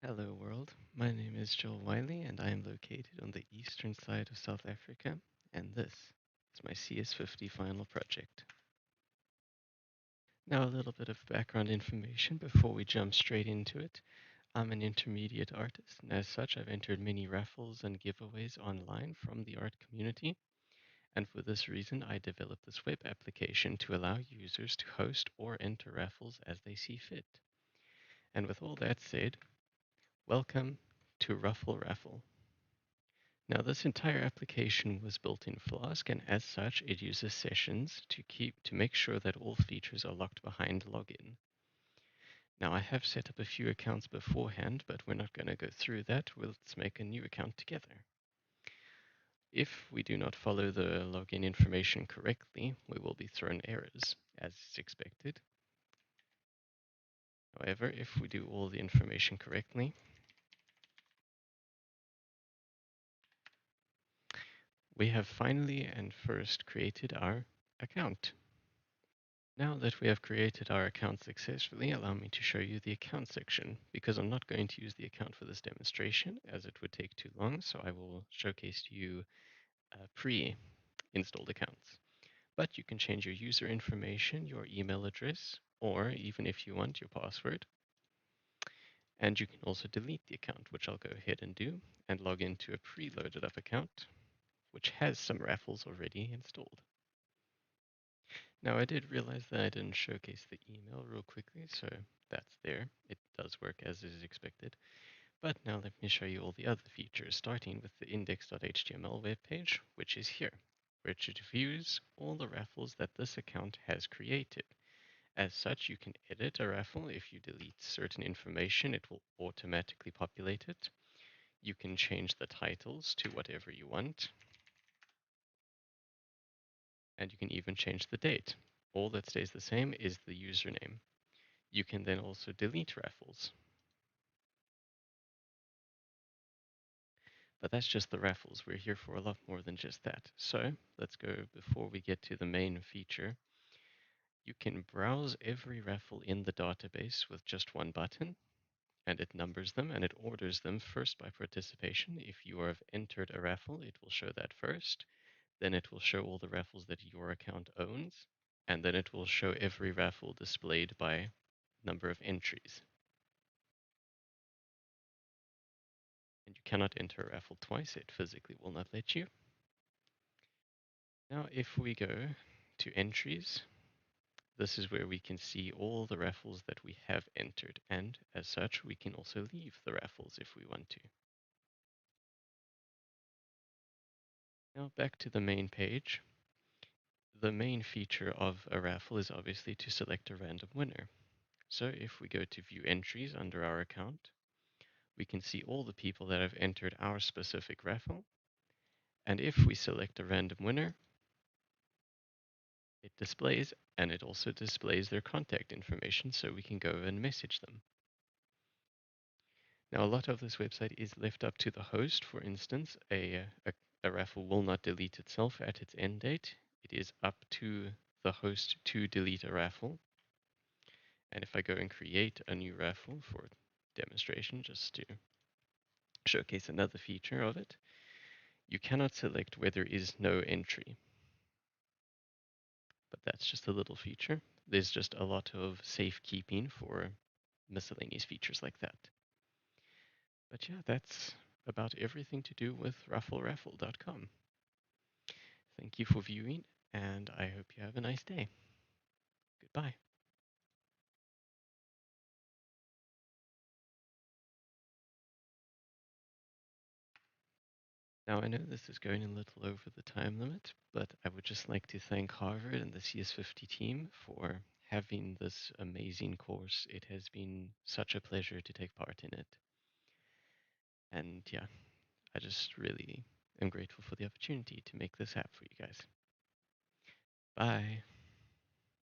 Hello world, my name is Joel Whyle and I am located on the eastern side of South Africa, and this is my CS50 final project. Now a little bit of background information before we jump straight into it. I'm an intermediate artist, and as such I've entered many raffles and giveaways online from the art community, and for this reason I developed this web application to allow users to host or enter raffles as they see fit. And with all that said, welcome to RuffleRaffle. Now, this entire application was built in Flask, and as such, it uses sessions to make sure that all features are locked behind login. Now, I have set up a few accounts beforehand, but we're not going to go through that. Let's make a new account together. If we do not follow the login information correctly, we will be thrown errors, as is expected. However, if we do all the information correctly, we have finally and first created our account. Now that we have created our account successfully, allow me to show you the account section, because I'm not going to use the account for this demonstration as it would take too long, so I will showcase to you pre-installed accounts. But you can change your user information, your email address, or even if you want, your password. And you can also delete the account, which I'll go ahead and do, and log into a preloaded up account, which has some raffles already installed. Now, I did realize that I didn't showcase the email real quickly, so that's there. It does work as is expected. But now let me show you all the other features, starting with the index.html web page, which is here, where it views all the raffles that this account has created. As such, you can edit a raffle. If you delete certain information, it will automatically populate it. You can change the titles to whatever you want, and you can even change the date. All that stays the same is the username. You can then also delete raffles. But that's just the raffles. We're here for a lot more than just that. So let's go before we get to the main feature. You can browse every raffle in the database with just one button, and it numbers them and it orders them first by participation. If you have entered a raffle, it will show that first. Then it will show all the raffles that your account owns, and then it will show every raffle displayed by number of entries. And you cannot enter a raffle twice, it physically will not let you. Now, if we go to entries, this is where we can see all the raffles that we have entered, and as such, we can also leave the raffles if we want to. Now, back to the main page. The main feature of a raffle is obviously to select a random winner. So if we go to view entries under our account, we can see all the people that have entered our specific raffle. And if we select a random winner, it displays, and it also displays their contact information so we can go and message them. Now, a lot of this website is left up to the host. For instance, a raffle will not delete itself at its end date. It is up to the host to delete a raffle. And if I go and create a new raffle for demonstration, just to showcase another feature of it, you cannot select where there is no entry. But that's just a little feature. There's just a lot of safekeeping for miscellaneous features like that. But yeah, that's about everything to do with RuffleRaffle.com. Thank you for viewing, and I hope you have a nice day. Goodbye. Now, I know this is going a little over the time limit, but I would just like to thank Harvard and the CS50 team for having this amazing course. It has been such a pleasure to take part in it. And yeah, I just really am grateful for the opportunity to make this happen for you guys. Bye.